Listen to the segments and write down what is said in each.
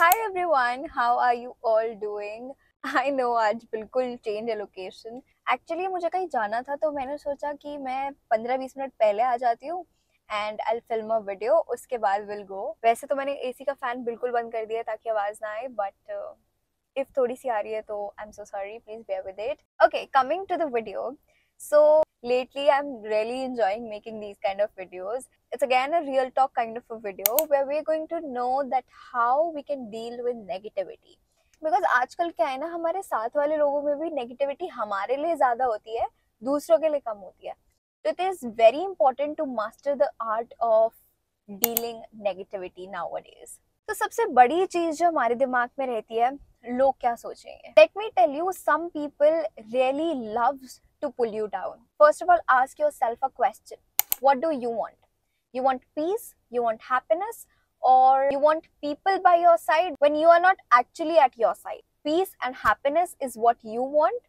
Hi everyone, how are you all doing? I know आज बिल्कुल change है location. Actually मुझे कहीं जाना था तो मैंने सोचा कि मैं 15-20 मिनट पहले आ जाती हूँ and I film a video, उसके बाद विल गो. वैसे तो मैंने एसी का फैन बिल्कुल बंद कर दिया ताकि आवाज ना आए, बट इफ थोड़ी सी आ रही है तो I am so sorry, please bear with it. Okay, coming to the video. So lately I'm really enjoying making these kind of videos. It's again a real talk kind of a video where we're going to know that how we can deal with negativity. Because आजकल क्या है ना, हमारे साथ वाले लोगों में भी नेगेटिविटी हमारे लिए ज्यादा होती है, दूसरों के लिए कम होती है. So it is very important to master the art of dealing negativity nowadays. तो सबसे बड़ी चीज जो हमारे दिमाग में रहती है, लोग क्या सोचेंगे. Let me tell you, some people really loves to pull you down. First of all, ask yourself a question. What do you want? You want peace? You want happiness? Or you want people by your side when you are not actually at your side? Peace and happiness is what you want.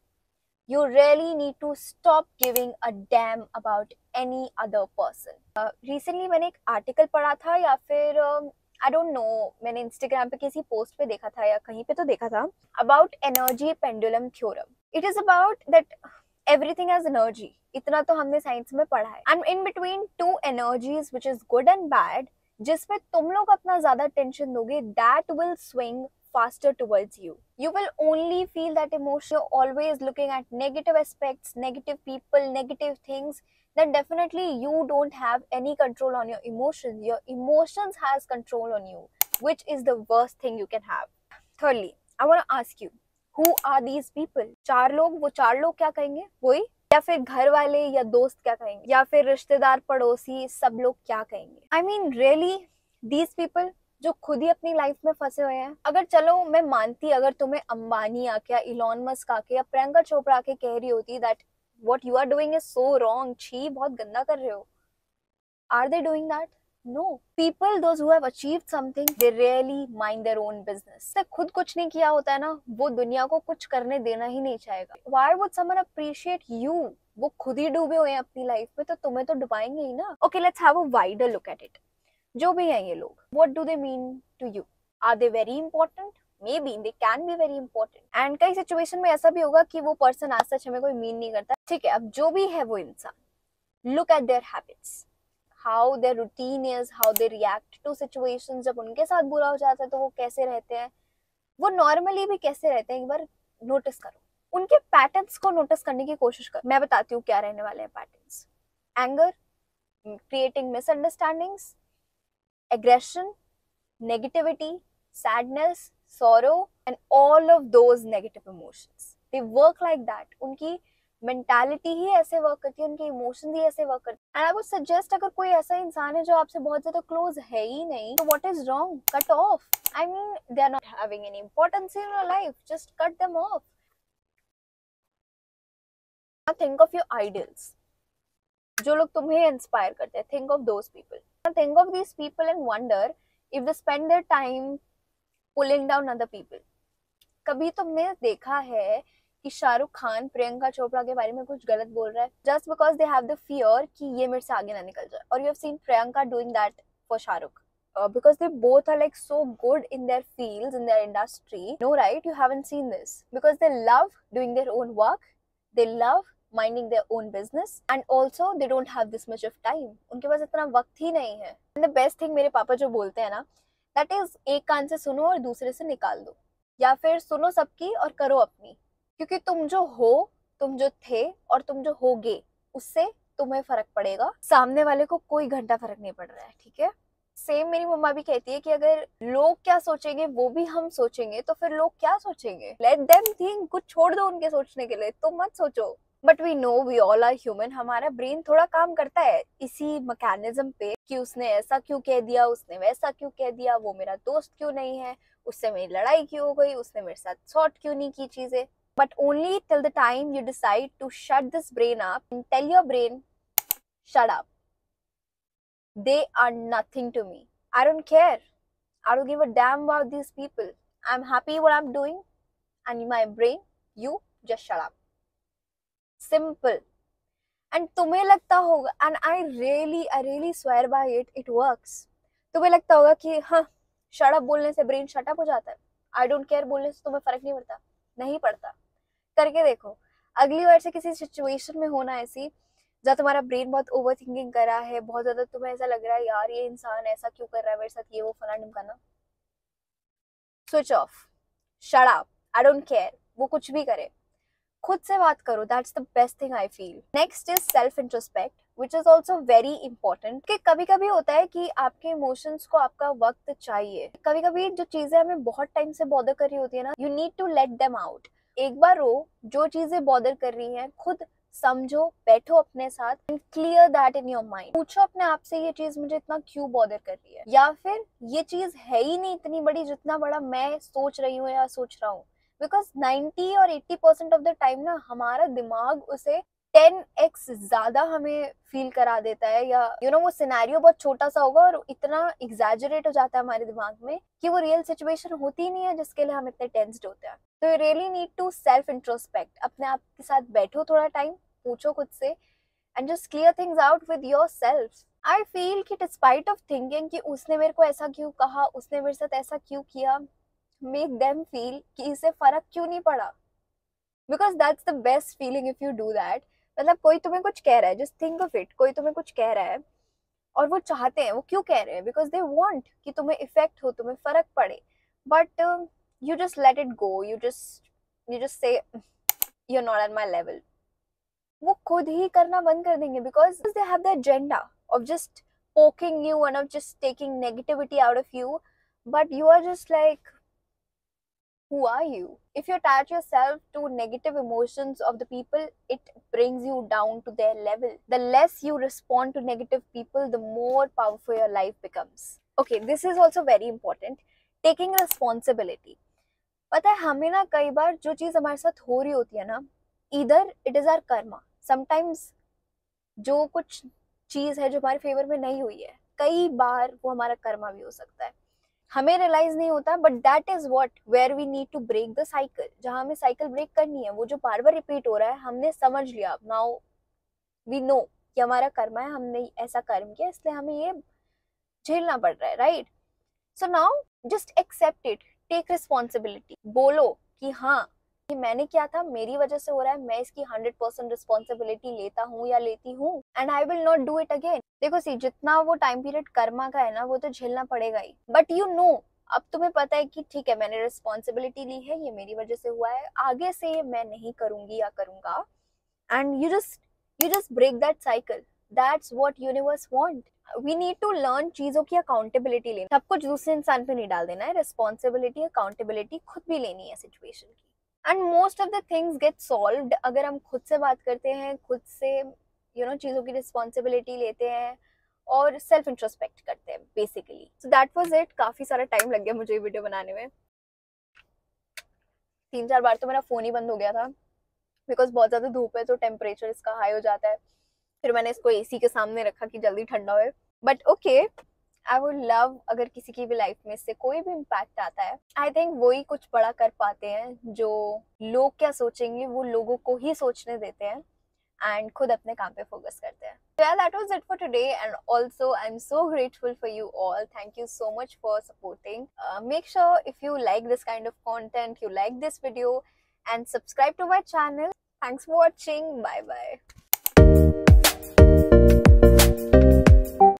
You really need to stop giving a damn about any other person. Recently मैंने एक article पढ़ा था या फिर I don't know, मैंने Instagram पे किसी post पे देखा था या कहीं पे तो देखा था, about energy pendulum theorem. It is about that everything has energy. इतना तो हमने साइंस में पढ़ा है. And in between two energies which is good and bad, जिसमें तुम लोग अपना ज्यादा टेंशन दोगे, that will swing faster towards you. You will only feel that emotion. You're always looking at negative aspects, negative people, negative things. Then definitely you don't have any control on your emotions. Your emotions has control on you, which is the worst thing you can have. Thirdly, I want to ask you, who are these people? चार लोग, वो चार लोग क्या कहेंगे? वही, या फिर घर वाले या दोस्त क्या कहेंगे, या फिर रिश्तेदार पड़ोसी सब लोग क्या कहेंगे? I mean really, these people जो खुद ही अपनी लाइफ में फंसे हुए हैं. अगर चलो मैं मानती, अगर तुम्हें अंबानी आके या इलॉन मस्क आके या प्रियंका चोपड़ा आके कह रही होती that what you are doing is so wrong, छी बहुत गंदा कर रहे हो, are they doing that? No. People, those who have achieved something, they really mind their own business. से खुद कुछ नहीं किया होता है ना, वो दुनिया को कुछ करने देना ही नहीं चाहेगा. Why would someone appreciate you? वो खुद ही डूबे हुए हैं अपनी लाइफ में, तो तुम्हें तो डुबाएंगे ही ना. Okay, let's have a wider look at it. जो भी हैं ये लोग, what do they mean to you? Are they very important? Maybe they can be very important. And कई सिचुएशन में ऐसा भी होगा कि वो पर्सन आज सच हमें कोई मीन नहीं करता. ठीक है, अब जो भी है वो इंसान, look at their habits, how their routine is, how they react to situations. जब उनके साथ बुरा हो जाता है तो वो कैसे रहते हैं, वो नॉर्मली भी कैसे रहते हैं, एक बार नोटिस करो. उनके पैटर्न्स को नोटिस करने की कोशिश करो. मैं बताती हूँ क्या रहने वाले हैं patterns. Anger, creating misunderstandings, aggression, negativity, sadness, sorrow, and all of those negative emotions. They work like that. उनकी मेंटालिटी ही ऐसे वर्क करती है, उनके इमोशंस ही ऐसे वर्क करते हैं. एंड आई वुड सजेस्ट, अगर कोई ऐसा इंसान है जो आपसे बहुत ज्यादा क्लोज है ही नहीं, तो what is wrong? Cut off. I mean, they are not having any importance in your life, just cut them off. Think of your idols, जो लोग तुम्हें इंस्पायर करते हैं. Think of those people. Think of these people and wonder if they spend their time pulling down other people. कभी तुमने देखा है कि शाहरुख खान प्रियंका चोपड़ा के बारे में कुछ गलत बोल रहा है just because they have the fear कि ये मेरे से आगे ना निकल जाए? Or you have seen Priyanka doing that for Shahrukh because they both are like so good in their fields, in their industry. No, right? You haven't seen this because they love doing their own work. They love minding their own business and also they don't have this much of time. उनके पास इतना वक्त ही नहीं है. And the best thing, मेरे पापा जो बोलते हैं ना, that is, एक कान से सुनो और दूसरे से निकाल दो, या फिर सुनो सबकी और करो अपनी. क्योंकि तुम जो हो, तुम जो थे और तुम जो होगे, उससे तुम्हें फर्क पड़ेगा, सामने वाले को कोई घंटा फर्क नहीं पड़ रहा है. ठीक है. सेम मेरी मम्मा भी कहती है कि अगर लोग क्या सोचेंगे वो भी हम सोचेंगे तो फिर लोग क्या सोचेंगे. Let them think. कुछ छोड़ दो उनके सोचने के लिए, तुम मत सोचो. But we know we all are human. हमारा ब्रेन थोड़ा काम करता है इसी मैकेनिज्म पे कि उसने ऐसा क्यों कह दिया, उसने वैसा क्यों कह दिया, वो मेरा दोस्त क्यों नहीं है, उससे मेरी लड़ाई क्यों हो गई, उसने मेरे साथ सॉर्ट क्यों नहीं की चीजें. But only till the time you decide to shut this brain up and tell your brain, shut up. They are nothing to me. I don't care. I don't give a damn about these people. I'm happy what I'm doing, and my brain, you just shut up. Simple. And तुम्हें लगता होगा, and I really swear by it, it works. तुम्हें लगता होगा कि हाँ shut up बोलने से ब्रेन शट अप हो जाता है? आई डोंट केयर बोलने से तुम्हें फर्क नहीं पड़ता? नहीं पड़ता। करके देखो। अगली बार से किसी सिचुएशन में होना ऐसी जहाँ तुम्हारा ब्रेन बहुत ओवर थिंकिंग कर रहा है, बहुत ज्यादा तुम्हें ऐसा लग रहा है यार ये इंसान ऐसा क्यों कर रहा है मेरे साथ, ये वो फला ढिमकाना, switch off, shut up, I don't care, वो कुछ भी करे, खुद से बात करो। That's the best thing I feel. Next is self introspect which is also very important. कि कभी कभी होता है कि आपके इमोशंस को आपका वक्त चाहिए। कभी कभी जो चीजें हमें बहुत टाइम से बॉदर कर रही होती है ना, you need to let them out. एक बार रो, जो चीजें बॉदर कर रही हैं खुद समझो, बैठो अपने साथ and clear that in your mind. पूछो अपने आप से ये चीज मुझे इतना क्यों बॉदर कर रही है, या फिर ये चीज है ही नहीं इतनी बड़ी जितना बड़ा मैं सोच रही हूँ या सोच रहा हूँ। बिकॉज 90 और 80% ऑफ द टाइम ना हमारा दिमाग उसे 10x ज्यादा हमें फील करा देता है, या वो सिनेरियो बहुत छोटा सा होगा और इतना एग्जैजरेट हो जाता है हमारे दिमाग में कि वो रियल सिचुएशन होती ही नहीं है जिसके लिए हम इतने टेंस्ड होते हैं। तो you really need to self introspect. अपने आप के साथ बैठो थोड़ा टाइम, पूछो खुद से and just clear things out with your self. I feel कि डिस्पाइट ऑफ थिंकिंग कि उसने मेरे को ऐसा क्यों कहा, उसने मेरे साथ ऐसा क्यों किया, मेक देम फील कि इसे फर्क क्यों नहीं पड़ा। Because that's the best feeling if you do that. मतलब कोई तुम्हें कुछ कह रहा है, जस्ट थिंक ऑफ इट, कोई तुम्हें कुछ कह रहा है और वो चाहते हैं, वो क्यों कह रहे हैं, बिकॉज दे वांट कि तुम्हें इफेक्ट हो, तुम्हें फर्क पड़े। But you just let it go, you just say you are not at my level. वो खुद ही करना बंद कर देंगे because they have the agenda of just poking you and of just taking negativity out of you. बट you are just like, who are you? If you attach yourself to negative emotions of the people, it brings you down to their level. The less you respond to negative people, the more powerful your life becomes. Okay, this is also very important. Taking responsibility. पता है हमें ना कई बार जो चीज हमारे साथ हो रही होती है ना, इधर it is our karma, sometimes जो कुछ चीज है जो हमारे फेवर में नहीं हुई है, कई बार वो हमारा कर्मा भी हो सकता है, हमें रियलाइज नहीं होता। But that is what where we need to break the cycle. जहां हमें साइकिल ब्रेक करनी है, वो जो बार बार रिपीट हो रहा है, हमने समझ लिया, नाउ वी नो कि हमारा कर्म है, हमने ऐसा कर्म किया इसलिए हमें ये झेलना पड़ रहा है, right? So now just accept it, take responsibility. बोलो कि हाँ कि मैंने क्या था, मेरी वजह से हो रहा है, मैं इसकी 100% रिस्पॉन्सिबिलिटी लेता हूँ या लेती हूँ and I will not do it again. देखो सी, जितना वो टाइम पीरियड कर्मा का है ना, वो तो झेलना पड़ेगा ही, बट यू नो, अब तुम्हें पता है कि ठीक है मैंने रिस्पॉन्सिबिलिटी ली है, ये मेरी वजह से हुआ है, आगे से मैं नहीं करूंगी या करूंगा। And you just break that cycle. That's what universe want. We need to learn चीजों की अकाउंटेबिलिटी लेना, सब कुछ दूसरे इंसान पे नहीं डाल देना है, रिस्पॉन्सिबिलिटी अकाउंटेबिलिटी खुद भी लेनी है सिचुएशन की। And most of the things get solved अगर हम खुद से बात करते हैं, खुद से चीजों की रिस्पॉन्सिबिलिटी लेते हैं और सेल्फ इंट्रोस्पेक्ट करते हैं basically. So that was it. काफी सारा टाइम लग गया मुझे वीडियो बनाने में, 3-4 बार तो मेरा फोन ही बंद हो गया था बिकॉज बहुत ज्यादा धूप है तो टेम्परेचर इसका हाई हो जाता है। फिर मैंने इसको एसी के सामने रखा कि जल्दी ठंडा हो। But okay, I would love अगर किसी की भी लाइफ में इससे कोई भी इम्पैक्ट आता है, आई थिंक वही कुछ बड़ा कर पाते हैं। जो लोग क्या सोचेंगे वो लोगों को ही सोचने देते हैं एंड खुद अपने काम पे फोकस करते हैं। So yeah, that was it for today, and also I'm so grateful for you all. Thank you so much for supporting. Make sure if you like this kind of content, you like this video and subscribe to my channel. Thanks for watching. Bye bye.